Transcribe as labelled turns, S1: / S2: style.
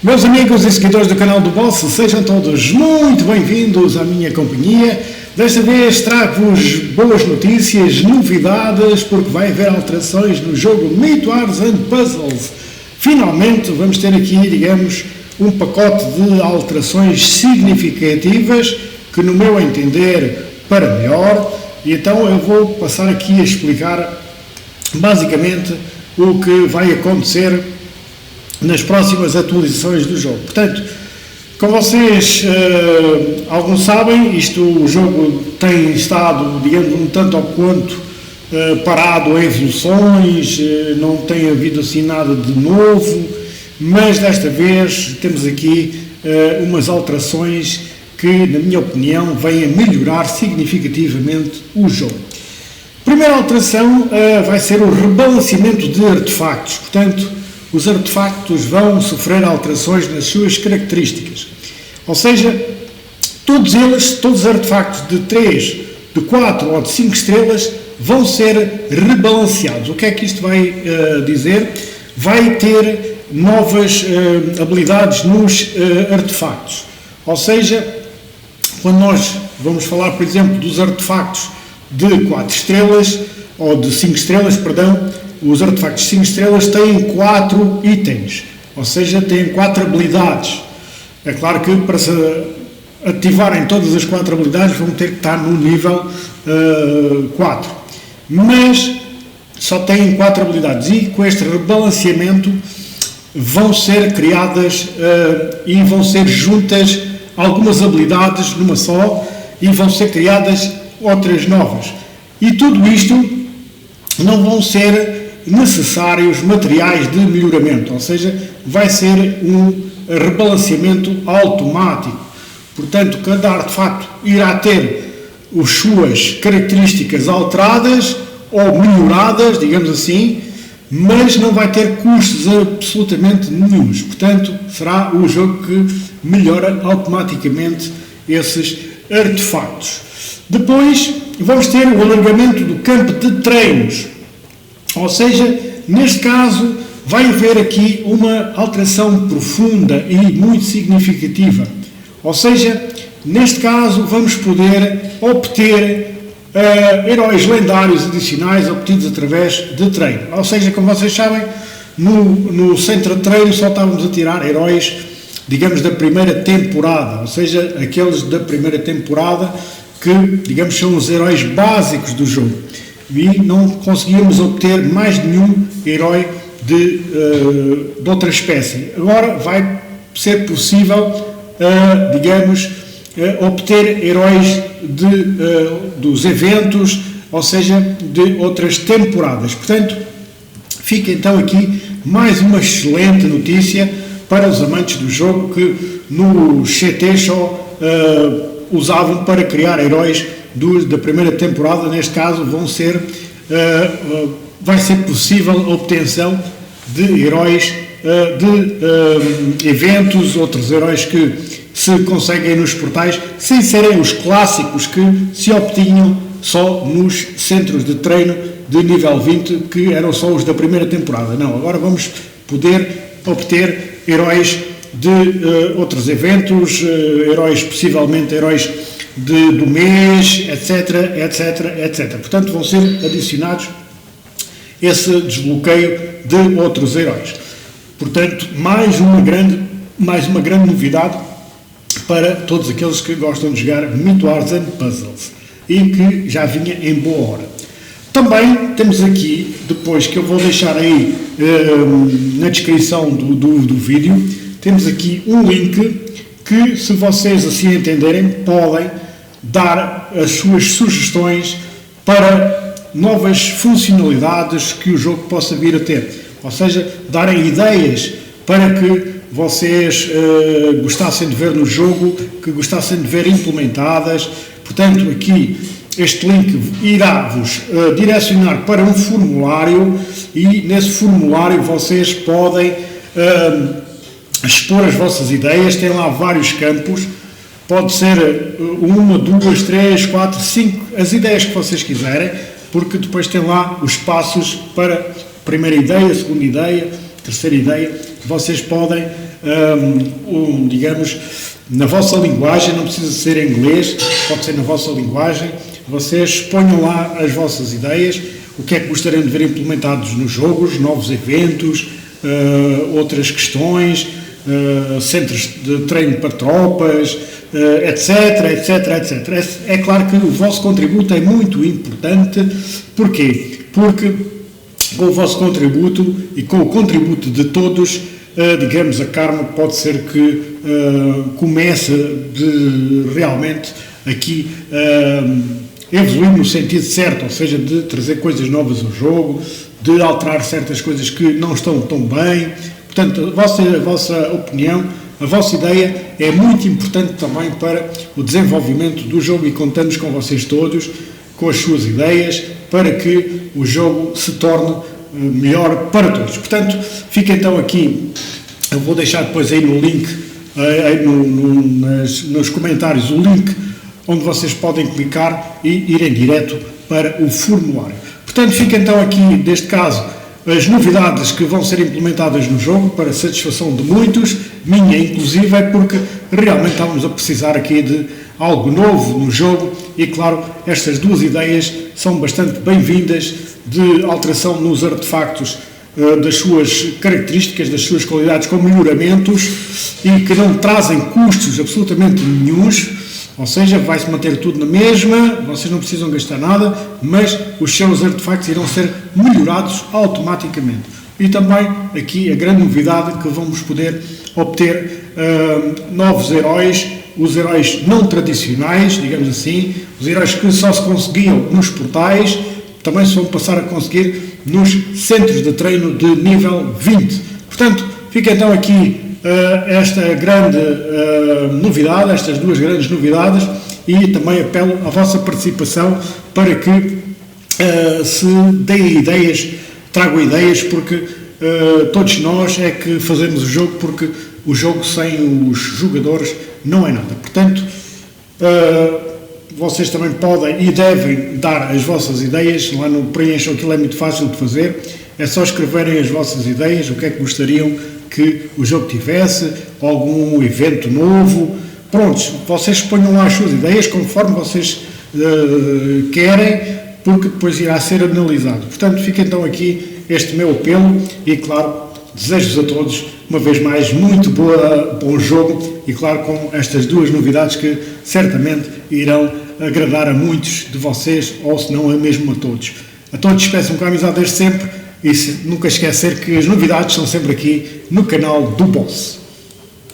S1: Meus amigos e seguidores do canal do Boss, sejam todos muito bem-vindos à minha companhia. Desta vez trago-vos boas notícias, novidades, porque vai haver alterações no jogo Myth Wars and Puzzles. Finalmente vamos ter aqui, digamos, um pacote de alterações significativas que, no meu entender, para melhor. E então eu vou passar aqui a explicar basicamente o que vai acontecer nas próximas atualizações do jogo. Portanto, como vocês alguns sabem, o jogo tem estado, digamos, um tanto ou quanto parado em evoluções, não tem havido assim nada de novo, mas desta vez temos aqui umas alterações que, na minha opinião, vêm a melhorar significativamente o jogo. A primeira alteração vai ser o rebalanceamento de artefactos. Portanto, os artefactos vão sofrer alterações nas suas características. Ou seja, todos os artefactos de 3, de 4 ou de 5 estrelas vão ser rebalanceados. O que é que isto vai dizer? Vai ter novas habilidades nos artefactos. Ou seja, quando nós vamos falar, por exemplo, dos artefactos de 4 estrelas, ou de 5 estrelas, perdão, os artefactos de 5 estrelas têm 4 itens, ou seja, têm 4 habilidades. É claro que para se ativarem todas as 4 habilidades vão ter que estar no nível 4, mas só têm 4 habilidades e com este rebalanceamento vão ser criadas e vão ser juntas algumas habilidades numa só e vão ser criadas outras novas. E tudo isto não vão ser necessários materiais de melhoramento, ou seja, vai ser um rebalanceamento automático. Portanto, cada artefacto irá ter as suas características alteradas ou melhoradas, digamos assim, mas não vai ter custos absolutamente nenhuns. Portanto, será o jogo que melhora automaticamente esses artefactos. Depois, vamos ter o alargamento do campo de treinos. Ou seja, neste caso, vai haver aqui uma alteração profunda e muito significativa. Ou seja, neste caso, vamos poder obter heróis lendários adicionais obtidos através de treino. Ou seja, como vocês sabem, no centro de treino só estávamos a tirar heróis, digamos, da primeira temporada. Ou seja, aqueles da primeira temporada que, digamos, são os heróis básicos do jogo. E não conseguíamos obter mais nenhum herói de outra espécie. Agora vai ser possível, digamos, obter heróis dos eventos, ou seja, de outras temporadas. Portanto, fica então aqui mais uma excelente notícia para os amantes do jogo que no CT só usavam para criar heróis da primeira temporada. Neste caso vai ser possível a obtenção de heróis de eventos, outros heróis que se conseguem nos portais, sem serem os clássicos que se obtinham só nos centros de treino de nível 20, que eram só os da primeira temporada. Não, agora vamos poder obter heróis de outros eventos, heróis, possivelmente heróis do mês, etc, etc, etc. Portanto, vão ser adicionados esse desbloqueio de outros heróis. Portanto, mais uma grande novidade para todos aqueles que gostam de jogar Myth Wars and Puzzles e que já vinha em boa hora. Também temos aqui, depois que eu vou deixar aí na descrição do vídeo, temos aqui um link que, se vocês assim entenderem, podem dar as suas sugestões para novas funcionalidades que o jogo possa vir a ter. Ou seja, darem ideias para que vocês gostassem de ver no jogo, que gostassem de ver implementadas. Portanto, aqui este link irá-vos direcionar para um formulário e nesse formulário vocês podem expor as vossas ideias. Tem lá vários campos, pode ser 1, 2, 3, 4, 5, as ideias que vocês quiserem, porque depois tem lá os passos para primeira ideia, segunda ideia, terceira ideia vocês podem, digamos, na vossa linguagem, não precisa ser em inglês, pode ser na vossa linguagem, vocês ponham lá as vossas ideias, o que é que gostariam de ver implementados nos jogos, novos eventos, outras questões, centros de treino para tropas, etc, etc, etc. É claro que o vosso contributo é muito importante. Porquê? Porque com o vosso contributo e com o contributo de todos, digamos, a Karma pode ser que comece de realmente aqui evoluir no sentido certo, ou seja, de trazer coisas novas ao jogo, de alterar certas coisas que não estão tão bem. Portanto, a vossa opinião, a vossa ideia é muito importante também para o desenvolvimento do jogo e contamos com vocês todos, com as suas ideias, para que o jogo se torne melhor para todos. Portanto, fica então aqui, eu vou deixar depois aí no link, nos comentários, o link onde vocês podem clicar e irem direto para o formulário. Portanto, fica então aqui, neste caso, as novidades que vão ser implementadas no jogo para satisfação de muitos, minha inclusive, é porque realmente estamos a precisar aqui de algo novo no jogo e, claro, estas duas ideias são bastante bem-vindas de alteração nos artefactos, das suas características, das suas qualidades com melhoramentos e que não trazem custos absolutamente nenhuns. Ou seja, vai-se manter tudo na mesma, vocês não precisam gastar nada, mas os seus artefactos irão ser melhorados automaticamente. E também aqui a grande novidade que vamos poder obter novos heróis, os heróis não tradicionais, digamos assim, os heróis que só se conseguiam nos portais, também se vão passar a conseguir nos centros de treino de nível 20. Portanto, fica então aqui esta grande novidade, estas duas grandes novidades e também apelo à vossa participação para que se deem ideias, tragam ideias, porque todos nós é que fazemos o jogo, porque o jogo sem os jogadores não é nada. Portanto, vocês também podem e devem dar as vossas ideias lá no Preencham, aquilo é muito fácil de fazer, é só escreverem as vossas ideias, o que é que gostariam que o jogo tivesse, algum evento novo. Prontos, vocês ponham lá as suas ideias conforme vocês querem, porque depois irá ser analisado. Portanto, fica então aqui este meu apelo e, claro, desejo-vos a todos, uma vez mais, muito bom jogo e, claro, com estas duas novidades que certamente irão agradar a muitos de vocês, ou se não, mesmo a todos. A todos peço com a amizade desde sempre e nunca esquecer que as novidades são sempre aqui no canal do Boss.